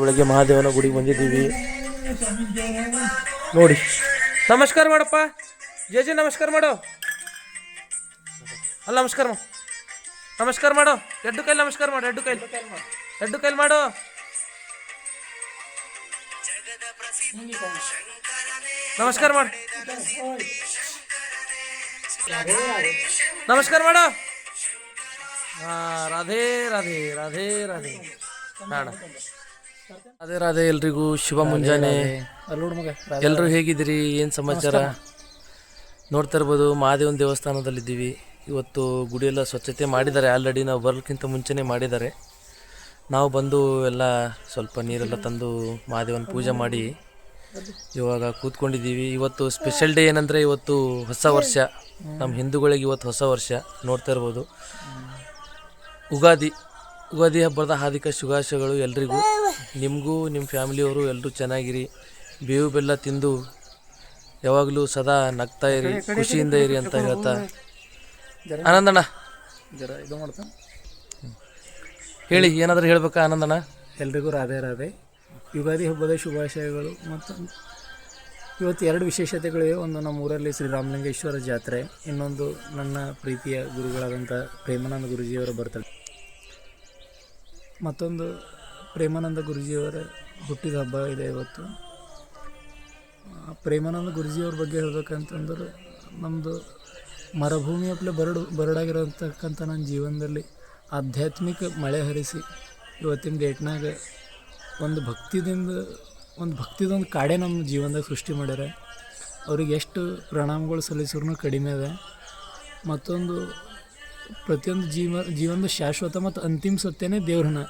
ಬೆಳಗ್ಗೆ ಮಹಾದೇವನ ಗುಡಿಗೆ ಬಂದಿದ್ದೀವಿ ನೋಡಿ. ನಮಸ್ಕಾರ ಮಾಡಪ್ಪ ಜೇಜಿ, ನಮಸ್ಕಾರ ಮಾಡು. ಅಲ್ಲ ನಮಸ್ಕಾರ ನಮಸ್ಕಾರ ಮಾಡು, ಎಡ್ಡು ಕೈಲಿ ನಮಸ್ಕಾರ ಮಾಡು, ಎಡ್ಡು ಕೈಲಿ ಮಾಡು. ನಮಸ್ಕಾರ ಮಾಡು, ನಮಸ್ಕಾರ ಮಾಡು. ರಾಧೆ ರಾಧೆ ರಾಧೆ ರಾಧೆ ಹಾಡ. ರಾಧೆ ರಾಧೆ ಎಲ್ರಿಗೂ ಶುಭ ಮುಂಜಾನೆ. ಎಲ್ಲರೂ ಹೇಗಿದ್ದೀರಿ? ಏನು ಸಮಾಚಾರ? ನೋಡ್ತಾ ಇರ್ಬೋದು, ಮಹಾದೇವನ ದೇವಸ್ಥಾನದಲ್ಲಿದ್ದೀವಿ. ಇವತ್ತು ಗುಡಿಯೆಲ್ಲ ಸ್ವಚ್ಛತೆ ಮಾಡಿದ್ದಾರೆ. ಆಲ್ರೆಡಿ ನಾವು ಬರೋಕ್ಕಿಂತ ಮುಂಚೆನೇ ಮಾಡಿದ್ದಾರೆ. ನಾವು ಬಂದು ಎಲ್ಲ ಸ್ವಲ್ಪ ನೀರೆಲ್ಲ ತಂದು ಮಹಾದೇವನ ಪೂಜೆ ಮಾಡಿ ಇವಾಗ ಕೂತ್ಕೊಂಡಿದ್ದೀವಿ. ಇವತ್ತು ಸ್ಪೆಷಲ್ ಡೇ ಏನಂದರೆ ಇವತ್ತು ಹೊಸ ವರ್ಷ. ನಮ್ಮ ಹಿಂದೂಗಳಿಗೆ ಇವತ್ತು ಹೊಸ ವರ್ಷ. ನೋಡ್ತಾ ಇರ್ಬೋದು, ಯುಗಾದಿ ಹಬ್ಬದ ಹಾರ್ದಿಕ ಶುಭಾಶಯಗಳು ಎಲ್ರಿಗೂ. ನಿಮಗೂ ನಿಮ್ಮ ಫ್ಯಾಮಿಲಿಯವರು ಎಲ್ಲರೂ ಚೆನ್ನಾಗಿರಿ, ಬೇವು ಬೆಲ್ಲ ತಿಂದು ಯಾವಾಗಲೂ ಸದಾ ನಗ್ತಾ ಇರಿ, ಖುಷಿಯಿಂದ ಇರಿ ಅಂತ ಹೇಳ್ತಾ ಆನಂದಣ್ಣ ಇದು ಮಾಡ್ತಾ ಹೇಳಿ, ಏನಾದರೂ ಹೇಳ್ಬೇಕಾ ಆನಂದಣ್ಣ? ಎಲ್ರಿಗೂ ರಾಧೆ ರಾಧೆ, ಯುಗಾದಿ ಹಬ್ಬದ ಶುಭಾಶಯಗಳು. ಮತ್ತು ಇವತ್ತು ಎರಡು ವಿಶೇಷತೆಗಳಿವೆ. ಒಂದು ನಮ್ಮ ಊರಲ್ಲಿ ಶ್ರೀರಾಮಲಿಂಗೇಶ್ವರ ಜಾತ್ರೆ, ಇನ್ನೊಂದು ನನ್ನ ಪ್ರೀತಿಯ ಗುರುಗಳಾದಂಥ ಪ್ರೇಮಾನಂದ ಗುರೂಜಿಯವರ ಬರ್ತಡೆ. ಮತ್ತೊಂದು ಪ್ರೇಮಾನಂದ ಗುರೂಜಿಯವರ ಹುಟ್ಟಿದ ಹಬ್ಬ ಇದೆ ಇವತ್ತು. ಪ್ರೇಮಾನಂದ ಗುರೂಜಿಯವ್ರ ಬಗ್ಗೆ ಹೇಳ್ಬೇಕಂತಂದ್ರೆ, ನಮ್ಮದು ಮರುಭೂಮಿಯ ಬರಡಾಗಿರೋತಕ್ಕಂಥ ನನ್ನ ಜೀವನದಲ್ಲಿ ಆಧ್ಯಾತ್ಮಿಕ ಮಳೆ ಹರಿಸಿ ಇವತ್ತಿನ ಡೇಟ್ನಾಗ ಒಂದು ಭಕ್ತಿದೊಂದು ಕಾಡೆ ನಮ್ಮ ಜೀವನದಾಗ ಸೃಷ್ಟಿ ಮಾಡ್ಯಾರ. ಅವ್ರಿಗೆ ಎಷ್ಟು ಪ್ರಣಾಮಗಳು ಸಲ್ಲಿಸಿದ್ರು ಕಡಿಮೆ ಇದೆ. ಮತ್ತೊಂದು ಪ್ರತಿಯೊಂದು ಜೀವನದ ಶಾಶ್ವತ ಮತ್ತು ಅಂತಿಮ ಸತ್ಯನೇ ದೇವ್ರನ್ನ.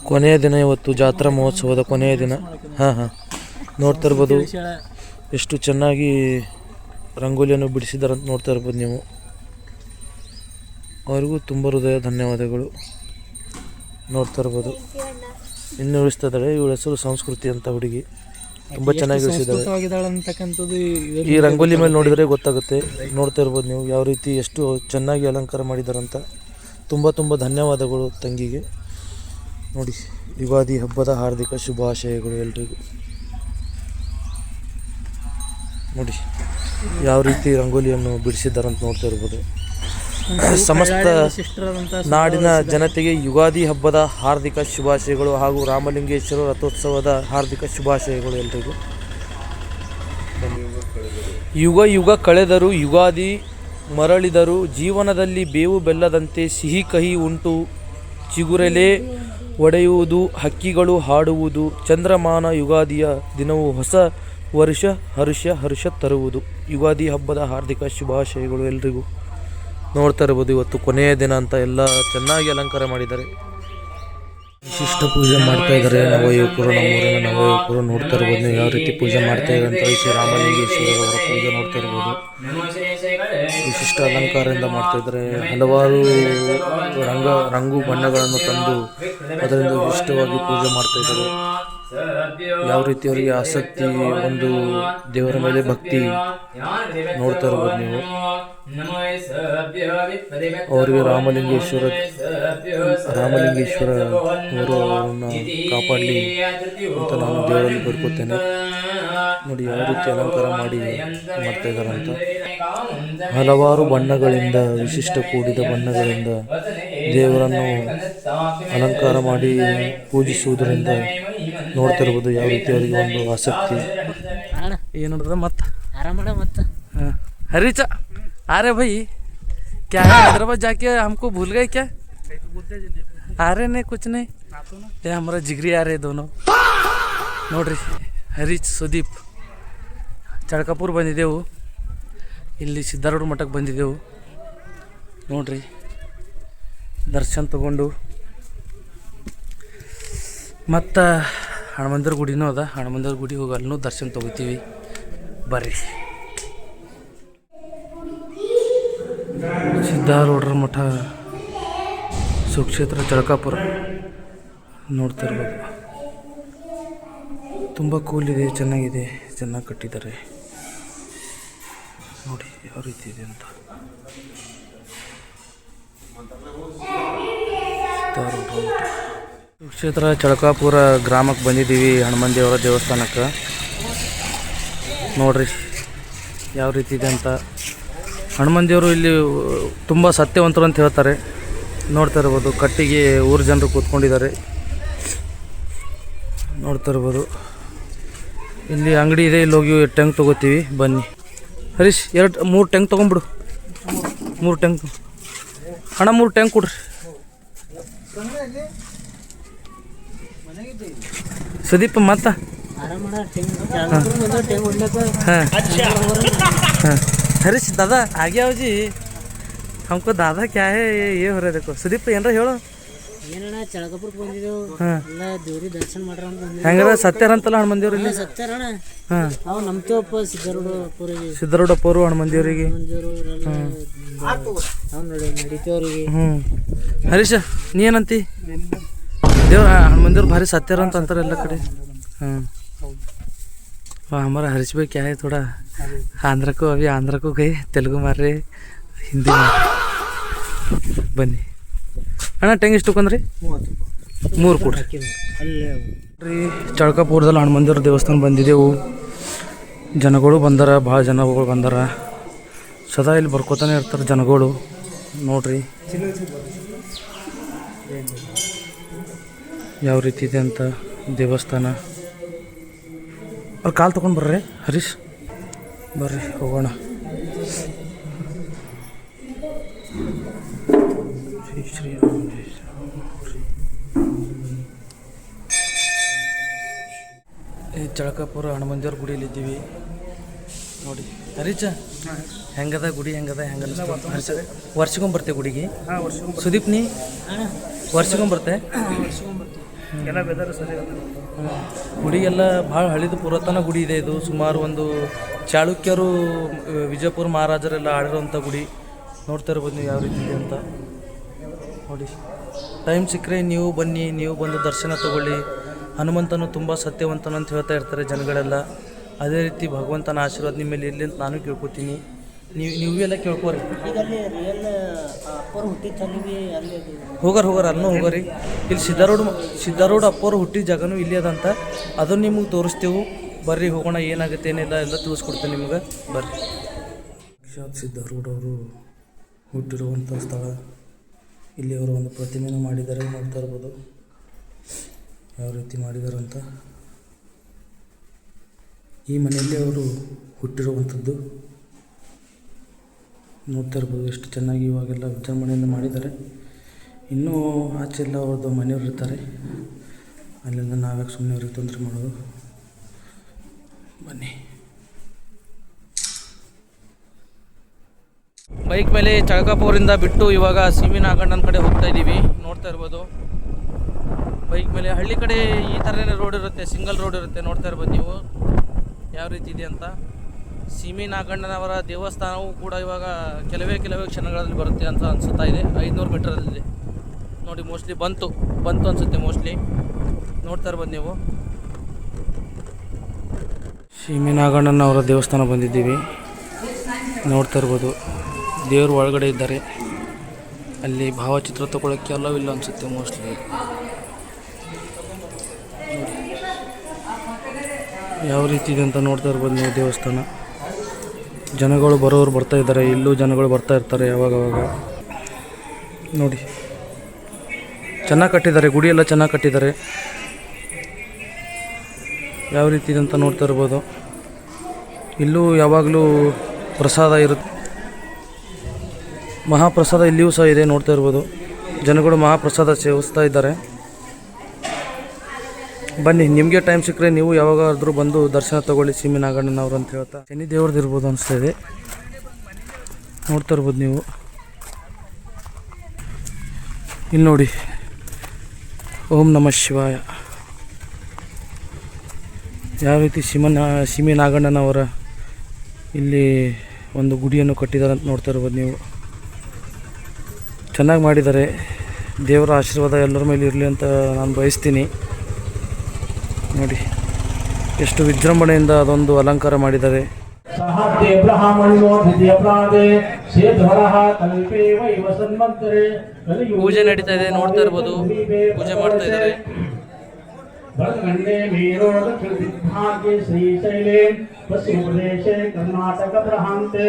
ಕೊನೆಯ ದಿನ ಇವತ್ತು ಜಾತ್ರಾ ಮಹೋತ್ಸವದ ಕೊನೆಯ ದಿನ. ಹಾಂ ನೋಡ್ತಾ ಇರ್ಬೋದು ಎಷ್ಟು ಚೆನ್ನಾಗಿ ರಂಗೋಲಿಯನ್ನು ಬಿಡಿಸಿದಾರೆ ಅಂತ ನೋಡ್ತಾ ಇರ್ಬೋದು ನೀವು. ಅವ್ರಿಗೂ ತುಂಬ ಹೃದಯ ಧನ್ಯವಾದಗಳು. ನೋಡ್ತಾ ಇರ್ಬೋದು, ಇನ್ನು ಉಳಿಸ್ತಾ ಇದ್ದಾಳೆ. ಇವಳ ಹೆಸರು ಸಂಸ್ಕೃತಿ ಅಂತ ಹುಡುಗಿ, ತುಂಬ ಚೆನ್ನಾಗಿ ಅಂತಕ್ಕಂಥದ್ದು ಈ ರಂಗೋಲಿ ಮೇಲೆ ನೋಡಿದರೆ ಗೊತ್ತಾಗುತ್ತೆ. ನೋಡ್ತಾ ಇರ್ಬೋದು ನೀವು ಯಾವ ರೀತಿ ಎಷ್ಟು ಚೆನ್ನಾಗಿ ಅಲಂಕಾರ ಮಾಡಿದಾರಂತ. ತುಂಬ ಧನ್ಯವಾದಗಳು ತಂಗಿಗೆ. ನೋಡಿ, ಯುಗಾದಿ ಹಬ್ಬದ ಹಾರ್ದಿಕ ಶುಭಾಶಯಗಳು ಎಲ್ರಿಗೂ. ನೋಡಿ ಯಾವ ರೀತಿ ರಂಗೋಲಿಯನ್ನು ಬಿಡಿಸಿದ್ದಾರಂತ ನೋಡ್ತಾ ಇರ್ಬೋದು. ಸಮಸ್ತ ನಾಡಿನ ಜನತೆಗೆ ಯುಗಾದಿ ಹಬ್ಬದ ಹಾರ್ದಿಕ ಶುಭಾಶಯಗಳು ಹಾಗೂ ರಾಮಲಿಂಗೇಶ್ವರ ರಥೋತ್ಸವದ ಹಾರ್ದಿಕ ಶುಭಾಶಯಗಳು ಎಲ್ರಿಗೂ. ಯುಗ ಕಳೆದರೂ ಯುಗಾದಿ ಮರಳಿದರೂ ಜೀವನದಲ್ಲಿ ಬೇವು ಬೆಲ್ಲದಂತೆ ಸಿಹಿ ಕಹಿ ಉಂಟು. ಚಿಗುರೆಲೆ ಒಡೆಯುವುದು, ಹಕ್ಕಿಗಳು ಹಾಡುವುದು, ಚಂದ್ರಮಾನ ಯುಗಾದಿಯ ದಿನವು ಹೊಸ ವರ್ಷ ಹರ್ಷ ತರುವುದು. ಯುಗಾದಿ ಹಬ್ಬದ ಹಾರ್ದಿಕ ಶುಭಾಶಯಗಳು ಎಲ್ರಿಗೂ. ನೋಡ್ತಾ ಇರ್ಬೋದು, ಇವತ್ತು ಕೊನೆಯ ದಿನ ಅಂತ ಎಲ್ಲ ಚೆನ್ನಾಗಿ ಅಲಂಕಾರ ಮಾಡಿದ್ದಾರೆ. ವಿಶಿಷ್ಟ ಪೂಜೆ ಮಾಡ್ತಾ ಇದ್ದಾರೆ ನವಯುವಕರು, ನಮ್ಮೂರಿನ ನವಯುವಕರು. ನೋಡ್ತಾ ಇರ್ಬೋದು ನೀವು ಯಾವ ರೀತಿ ಪೂಜೆ ಮಾಡ್ತಾ ಇದ್ದಾರೆ ಅಂತ. ಶ್ರೀ ರಾಮಲಿಂಗೇಶ್ವರವರ ಪೂಜೆ ನೋಡ್ತಾ ಇರ್ಬೋದು. ವಿಶಿಷ್ಟ ಅಲಂಕಾರದಿಂದ ಮಾಡ್ತಾ ಇದ್ದಾರೆ. ಹಲವಾರು ರಂಗು ಬಣ್ಣಗಳನ್ನು ತಂದು ಅದರಿಂದ ವಿಶಿಷ್ಟವಾಗಿ ಪೂಜೆ ಮಾಡ್ತಾ ಇದ್ದಾರೆ. ಯಾವ ರೀತಿ ಅವರಿಗೆ ಆಸಕ್ತಿ, ಒಂದು ದೇವರ ಮೇಲೆ ಭಕ್ತಿ ನೋಡ್ತಾ ಇರ್ಬೋದು ನೀವು. ಅವರಿಗೆ ರಾಮಲಿಂಗೇಶ್ವರ ಅವರು ಅವರನ್ನು ಕಾಪಾಡಲಿ ಅಂತ ನಾನು ದೇವರಲ್ಲಿ ಬೇಡ್ಕೊತೇನೆ. ನೋಡಿ ಯಾವ ರೀತಿ ಅಲಂಕಾರ ಮಾಡ್ತಾ ಇದ್ದಾರಂತ. ಹಲವಾರು ಬಣ್ಣಗಳಿಂದ, ವಿಶಿಷ್ಟ ಕೂಡಿದ ಬಣ್ಣಗಳಿಂದ ದೇವರನ್ನು ಅಲಂಕಾರ ಮಾಡಿ ಪೂಜಿಸುವುದರಿಂದ ನೋಡ್ತಾ ಇರ್ಬೋದು ಯಾವ ರೀತಿ ಅವರಿಗೆ ಒಂದು ಆಸಕ್ತಿ. ಏನು ನೋಡಿದ್ರೆ ಮತ್ತೆ हरीचा अरे भाई क्या है हैदराबाद जाके हमको भूल गए क्या? अरे नहीं कुछ नहीं, ये हमारा जिगरी आ रहे दोनों. ನೋಡ್ರಿ ಹರೀಚ್ ಸುದೀಪ್ ಚಳಕಾಪುರ್ ಬಂದಿದ್ದೆವು. ಇಲ್ಲಿ ಸಿದ್ಧಾರೂಢ ಮಠಕ್ಕೆ ಬಂದಿದ್ದೆವು. ನೋಡ್ರಿ ದರ್ಶನ ತಗೊಂಡು ಮತ್ತು ಹನುಮಂತರ ಗುಡಿನೂ ಅದ. ಹನುಮಂತರ ಗುಡಿ ಹೋಗಿ ಅಲ್ಲೂ ದರ್ಶನ ತಗೋತೀವಿ. ಬರ್ರಿ. ಸಿದ್ಧಾರೂಢರ ಮಠ, ಸುಕ್ಷೇತ್ರ ಚಳಕಾಪುರ ನೋಡ್ತಾ ಇರ್ಬೋದು. ತುಂಬ ಕೂಲಿದೆ, ಚೆನ್ನಾಗಿದೆ, ಚೆನ್ನಾಗಿ ಕಟ್ಟಿದ್ದಾರೆ. ನೋಡಿ ಯಾವ ರೀತಿ ಇದೆ ಅಂತ. ಸಿದ್ಧಾರೂಢರ ಮಠ ಕ್ಷೇತ್ರ ಚಳಕಾಪುರ ಗ್ರಾಮಕ್ಕೆ ಬಂದಿದ್ದೀವಿ, ಹನುಮನ್ ದೇವರ ದೇವಸ್ಥಾನಕ್ಕೆ. ನೋಡ್ರಿ ಯಾವ ರೀತಿ ಇದೆ ಅಂತ. ಹನುಮನ್ ದೇವರು ಇಲ್ಲಿ ತುಂಬ ಸತ್ಯವಂತರು ಅಂತ ಹೇಳ್ತಾರೆ. ನೋಡ್ತಾ ಇರ್ಬೋದು, ಕಟ್ಟಿಗೆ ಊರು ಜನರು ಕೂತ್ಕೊಂಡಿದ್ದಾರೆ. ನೋಡ್ತಾ ಇರ್ಬೋದು, ಇಲ್ಲಿ ಅಂಗಡಿ ಇದೆ, ಇಲ್ಲಿ ಹೋಗಿ ಟೆಂಗ್ ತೊಗೋತೀವಿ. ಬನ್ನಿ ಹರೀಶ್, 3 ಟೆಂಗ್ ತೊಗೊಂಬಿಡು. 3 ಟೆಂಗ್ ಅಣ್ಣ, 3 ಟೆಂಗ್ ಕೊಡ್ರಿ. ಸುದೀಪ್ ಮತ್ತ ಹಾಂ हाँ हरीश दादा आ गया हो जी, हमको दादा क्या है ये हो रहा है. देखो सुदीप ಏನ್ರ ಹೇಳು. ಏನಣ್ಣ ಚಳಕಾಪುರಕ್ಕೆ ಬಂದಿದ್ದೆವು, ಎಲ್ಲ ದೇವ್ರಿ ದರ್ಶನ ಮಾಡ್ರ ಅಂತ ಬಂದಿದ್ದೆವು. ಹೆಂಗದ ಸತ್ಯಾರ ಅಂತಲ್ಲ ಹನುಮನ್ ದೇವ್ರು ಇಲ್ಲಿ? ಸತ್ಯಾರಣ ಹಾಂ, ನಾವು ನಂಬ್ತೇವಪ್ಪ ಸಿದ್ಧಾರೂಢಪ್ಪರಿಗೆ. ಸಿದ್ಧಾರೂಢಪ್ಪರು ಹನುಮನ್ ದೇವರಿಗೆ ನಾವು ನಡೀತೇವ್ರಿಗೆ. ಹರೀಶ ನೀ ಏನಂತಿ? ದೇವ್ರ ಹನುಮನ್ ದೇವ್ರು ಭಾರಿ ಸತ್ಯಾರ ಅಂತ ಅಂತಾರೆ ಎಲ್ಲ ಕಡೆ. हाँ हमारा हरीश भाई क्या है, थोड़ा आंध्र को अभी आंध्र को गए, तेलुगु मार रहे, हिंदी में. बन्नी ಅಣ್ಣ ಟೆಂಗ್ ಎಷ್ಟು ತೊಗೊಂಡ್ರಿ? 3 ಕೊಡ್ರಿ. ರೀ ಚಳಕಾಪುರದಲ್ಲಿ ಹನುಮನ್ ದೇವ್ರ ದೇವಸ್ಥಾನ ಬಂದಿದ್ದೆವು. ಜನಗಳು ಬಂದಾರ, ಭಾಳ ಜನಗಳು ಬಂದಾರ. ಸದಾ ಇಲ್ಲಿ ಬರ್ಕೋತಾನೆ ಇರ್ತಾರೆ ಜನಗಳು. ನೋಡ್ರಿ ಯಾವ ರೀತಿ ಇದೆ ಅಂತ ದೇವಸ್ಥಾನ. ಅವ್ರು ಕಾಲು ತೊಗೊಂಡು ಬರ್ರಿ ಹರೀಶ್, ಬರ್ರಿ ಹೋಗೋಣ. ಶ್ರೀ ಶ್ರೀರಾಮ್ ಚಳಕಾಪುರ ಹನುಮನ್ ದೇವ್ರ ಗುಡಿಯಲ್ಲಿದ್ದೀವಿ. ನೋಡಿ ಹರೀಶ, ಹೆಂಗದ ಗುಡಿ? ಹೆಂಗದ ವರ್ಷಕ್ಕೊಂಬರ್ತೆ ಗುಡಿಗೆ? ಸುದೀಪ್ ನೀ ವರ್ಷಕ್ಕೊಂಬರ್ತೆ? ಎಲ್ಲ ವೆದರ್ ಸರಿ. ಗುಡಿಗೆಲ್ಲ ಭಾಳ ಹಳಿದು ಪುರಾತನ ಗುಡಿ ಇದೆ ಇದು. ಸುಮಾರು ಒಂದು ಚಾಳುಕ್ಯರು, ವಿಜಯಪುರ ಮಹಾರಾಜರೆಲ್ಲ ಆಳಿರೋಂಥ ಗುಡಿ. ನೋಡ್ತಾ ಇರ್ಬೋದು ನೀವು ಯಾವ ರೀತಿ ಇದೆ ಅಂತ. ನೋಡಿ ಟೈಮ್ ಸಿಕ್ಕರೆ ನೀವು ಬನ್ನಿ, ನೀವು ಬಂದು ದರ್ಶನ ತಗೊಳ್ಳಿ. ಹನುಮಂತನು ತುಂಬ ಸತ್ಯವಂತನು ಅಂತ ಹೇಳ್ತಾ ಇರ್ತಾರೆ ಜನಗಳೆಲ್ಲ. ಅದೇ ರೀತಿ ಭಗವಂತನ ಆಶೀರ್ವಾದ ನಿಮ್ಮ ಮೇಲೆ ಇರಲಿ ಅಂತ ನಾನು ಕೇಳ್ಕೊತೀನಿ. ನೀವು ಎಲ್ಲ ಕೇಳ್ಕೊರಿ. ಹೋಗಾರ ಅಲ್ಲೂ ಹೋಗರಿ. ಇಲ್ಲಿ ಸಿದ್ಧಾರೂಢ ಅಪ್ಪರು ಹುಟ್ಟಿದ ಜಾಗನೂ ಇಲ್ಲಿ ಅದಂತ, ಅದನ್ನು ನಿಮಗೆ ತೋರಿಸ್ತೇವೆ. ಬರ್ರಿ ಹೋಗೋಣ, ಏನಾಗುತ್ತೆ ಏನಿಲ್ಲ ಎಲ್ಲ ತಿಳಿಸ್ಕೊಡ್ತೇನೆ ನಿಮ್ಗೆ. ಬರ್ರಿ. ಸಾಕ್ಷಾತ್ ಸಿದ್ಧಾರೂಢವರು ಹುಟ್ಟಿರುವಂಥ ಸ್ಥಳ. ಇಲ್ಲಿ ಅವರು ಒಂದು ಪ್ರತಿಮೆನೂ ಮಾಡಿದ್ದಾರೆ, ನೋಡ್ತಾ ಇರ್ಬೋದು ಯಾವ ರೀತಿ ಮಾಡಿದಾರಂತ. ಈ ಮನೆಯಲ್ಲಿ ಅವರು ಹುಟ್ಟಿರುವಂಥದ್ದು ನೋಡ್ತಾ ಇರ್ಬೋದು. ಎಷ್ಟು ಚೆನ್ನಾಗಿ ಇವಾಗೆಲ್ಲ ವಿಜೃಂಭಣೆಯಿಂದ ಮಾಡಿದ್ದಾರೆ. ಇನ್ನೂ ಆಚೆಲ್ಲ ಅವ್ರದ್ದು ಮನೆಯವ್ರು ಇರ್ತಾರೆ, ಅಲ್ಲಿಂದ ನಾವ್ಯಾಕೆ ಸುಮ್ಮನೆ ಅವ್ರಿಗೆ ತೊಂದರೆ ಮಾಡೋದು. ಬನ್ನಿ. ಬೈಕ್ ಮೇಲೆ ಚಳಕಾಪುರದಿಂದ ಬಿಟ್ಟು ಇವಾಗ ಸೀಮಿನಾಗಣ್ಣನ ಕಡೆ ಹೋಗ್ತಾ ಇದ್ದೀವಿ. ನೋಡ್ತಾ ಇರ್ಬೋದು ಬೈಕ್ ಮೇಲೆ. ಹಳ್ಳಿ ಕಡೆ ಈ ಥರನೇ ರೋಡ್ ಇರುತ್ತೆ, ಸಿಂಗಲ್ ರೋಡ್ ಇರುತ್ತೆ. ನೋಡ್ತಾ ಇರ್ಬೋದು ನೀವು ಯಾವ ರೀತಿ ಇದೆ ಅಂತ. ಸೀಮಿನಾಗಣ್ಣನವರ ದೇವಸ್ಥಾನವೂ ಕೂಡ ಇವಾಗ ಕೆಲವೇ ಕ್ಷಣಗಳಲ್ಲಿ ಬರುತ್ತೆ ಅಂತ ಅನಿಸುತ್ತಾ ಇದೆ. 500 ಮೀಟರಲ್ಲಿ ನೋಡಿ. ಮೋಸ್ಟ್ಲಿ ಬಂತು ಅನಿಸುತ್ತೆ ಮೋಸ್ಟ್ಲಿ. ನೋಡ್ತಾ ಇರ್ಬೋದು ನೀವು. ಸೀಮಿನಾಗಣ್ಣನವರ ದೇವಸ್ಥಾನ ಬಂದಿದ್ದೀವಿ. ನೋಡ್ತಾ ಇರ್ಬೋದು ದೇವರು ಒಳಗಡೆ ಇದ್ದಾರೆ. ಅಲ್ಲಿ ಭಾವಚಿತ್ರ ತಗೊಳ್ಳೋಕ್ಕೆ ಅಲ್ಲವಿಲ್ಲ ಅನಿಸುತ್ತೆ ಮೋಸ್ಟ್ಲಿ. ಯಾವ ರೀತಿ ಇದೆ ಅಂತ ನೋಡ್ತಾ ಇರ್ಬೋದು ನೀವು ದೇವಸ್ಥಾನ. ಜನಗಳು ಬರೋರು ಬರ್ತಾ ಇದ್ದಾರೆ, ಇಲ್ಲೂ ಜನಗಳು ಬರ್ತಾ ಇರ್ತಾರೆ ಯಾವಾಗವಾಗ. ನೋಡಿ ಚೆನ್ನಾಗಿ ಕಟ್ಟಿದ್ದಾರೆ, ಗುಡಿ ಎಲ್ಲ ಚೆನ್ನಾಗಿ ಕಟ್ಟಿದ್ದಾರೆ. ಯಾವ ರೀತಿ ಇದೆ ಅಂತ ನೋಡ್ತಾ ಇರ್ಬೋದು. ಇಲ್ಲೂ ಯಾವಾಗಲೂ ಪ್ರಸಾದ ಇರುತ್ತೆ, ಮಹಾಪ್ರಸಾದ ಇಲ್ಲಿಯೂ ಸಹ ಇದೆ. ನೋಡ್ತಾ ಇರ್ಬೋದು ಜನಗಳು ಮಹಾಪ್ರಸಾದ ಸೇವಿಸ್ತಾ ಇದ್ದಾರೆ. ಬನ್ನಿ, ನಿಮಗೆ ಟೈಮ್ ಸಿಕ್ಕರೆ ನೀವು ಯಾವಾಗಾದ್ರೂ ಬಂದು ದರ್ಶನ ತಗೊಳ್ಳಿ ಸೀಮಿನಾಗಣ್ಣನವರು ಅಂತ ಹೇಳ್ತಾ. ಶನಿ ದೇವ್ರದ್ದು ಇರ್ಬೋದು ಅನಿಸ್ತಾ ಇದೆ. ನೋಡ್ತಾ ಇರ್ಬೋದು ನೀವು. ಇಲ್ಲಿ ನೋಡಿ, ಓಂ ನಮಃ ಶಿವಾಯ. ಯಾವ ರೀತಿ ಸೀಮಿನಾಗಣ್ಣನವರ ಇಲ್ಲಿ ಒಂದು ಗುಡಿಯನ್ನು ಕಟ್ಟಿದ್ದಾರೆ ಅಂತ ನೋಡ್ತಾ ಇರ್ಬೋದು ನೀವು. ಚೆನ್ನಾಗಿ ಮಾಡಿದ್ದಾರೆ. ದೇವರ ಆಶೀರ್ವಾದ ಎಲ್ಲರ ಮೇಲೆ ಇರಲಿ ಅಂತ ನಾನು ಬಯಸ್ತೀನಿ. ನೋಡಿ ಎಷ್ಟು ವಿಜೃಂಭಣೆಯಿಂದ ಅದೊಂದು ಅಲಂಕಾರ ಮಾಡಿದ್ದಾರೆ. साहात्ये ब्रह्मणिनो द्वितीय प्रादे सेध्वरः कल्पे वैव सन्मन्तरे ಪೂಜೆ ನಡೀತಾ ಇದೆ, ನೋಡ್ತಾ ಇರ್ಬೋದು. ಪೂಜೆ ಮಾಡ್ತಾ ಇದ್ದಾರೆ. भरतखण्डे मेरोदक्षिणदिग्भागे श्रीशैले पश्चिमप्रदेशे कर्नाटकप्रहान्ते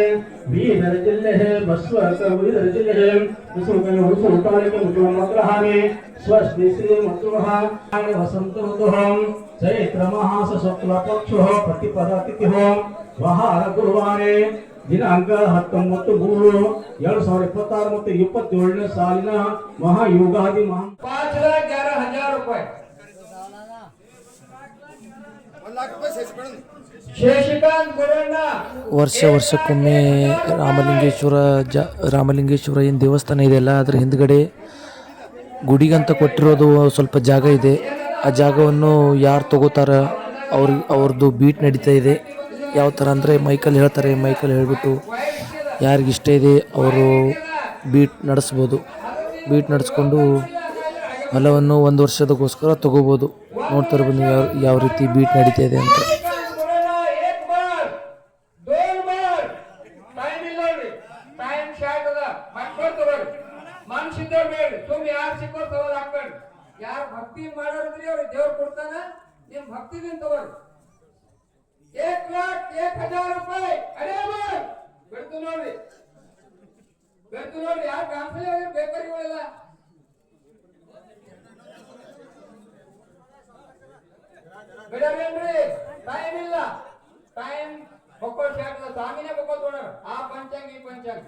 बीदर जिल्ले बसवकबीदर जिल्ले विष्णुकयोरुसुतालिकमुद्रहानि स्वस्ति श्रीमतुः वसन्त ऋतुः चैत्रमास शुक्लपक्षः प्रतिपदतिथिः वहार गुरुवारे ದಿನಾಂಕ 19/3/2026 ಮತ್ತು 27ನೇ ಸಾಲಿನ ಮಹಾಯುಗಾದಿ 5,11,000 ರೂಪಾಯಿ ವರ್ಷಕ್ಕೊಮ್ಮೆ ರಾಮಲಿಂಗೇಶ್ವರ ಏನು ದೇವಸ್ಥಾನ ಇದೆಯಲ್ಲ, ಅದ್ರ ಹಿಂದ್ಗಡೆ ಗುಡಿಗಂತ ಕೊಟ್ಟಿರೋದು ಸ್ವಲ್ಪ ಜಾಗ ಇದೆ. ಆ ಜಾಗವನ್ನು ಯಾರು ತಗೋತಾರ ಅವ್ರದ್ದು ಬೀಟ್ ನಡೀತಾ ಇದೆ. ಯಾವ ಥರ ಅಂದರೆ ಮೈಕಲ್ಲಿ ಹೇಳ್ತಾರೆ, ಮೈಕಲ್ಲಿ ಹೇಳಿಬಿಟ್ಟು ಯಾರಿಗಿಷ್ಟ ಇದೆ ಅವರು ಬೀಟ್ ನಡೆಸ್ಬೋದು. ಬೀಟ್ ನಡೆಸ್ಕೊಂಡು ಹೊಲವನ್ನು 1 ವರ್ಷದಗೋಸ್ಕರ ತಗೋಬೋದು. ನೋಡ್ತಾ ಇರ್ಬೋದು ನೀವು ಯಾವ ರೀತಿ ಬೀಟ್ ನಡೀತಾ ಇದೆ ಅಂತ. ಯಾರು ಭಕ್ತಿ ಮಾಡೋದ್ರಿ ಅವ್ರಿಗೆ ದೇವ್ರು ಕೊಡ್ತಾನ. ನಿಮ್ ಭಕ್ತಿದಿಂದ ತಗೋರಿ. 1,01,000 ರೂಪಾಯಿ ಬೆಳ್ತು ನೋಡ್ರಿ, ಬೆಳ್ತು ನೋಡ್ರಿ. ಯಾರು ಕಾನ್ಫಿಡೆಂಟ್ ಆಗಿರೋ ಬೇಕರಿಗಳೆಲ್ಲ ಬಿಡಬೇಡ್ರಿ. ಟೈಮ್ ಇಲ್ಲ, ಟೈಮ್ ಬಕ್ಕೋಳ್ ಶಾಖದ ಸ್ವಾಮಿನೇ ಬಕ್ಕೋದ್ ನೋಡ್ರ. ಆ ಪಂಚಾಂಗ ಈ ಪಂಚಾಂಗ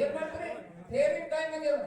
ಏನ್ ಮಾಡ್ತೀರಿ? ಥೇರಿ ಟೈಮ್ ಆಗ್ಯದ.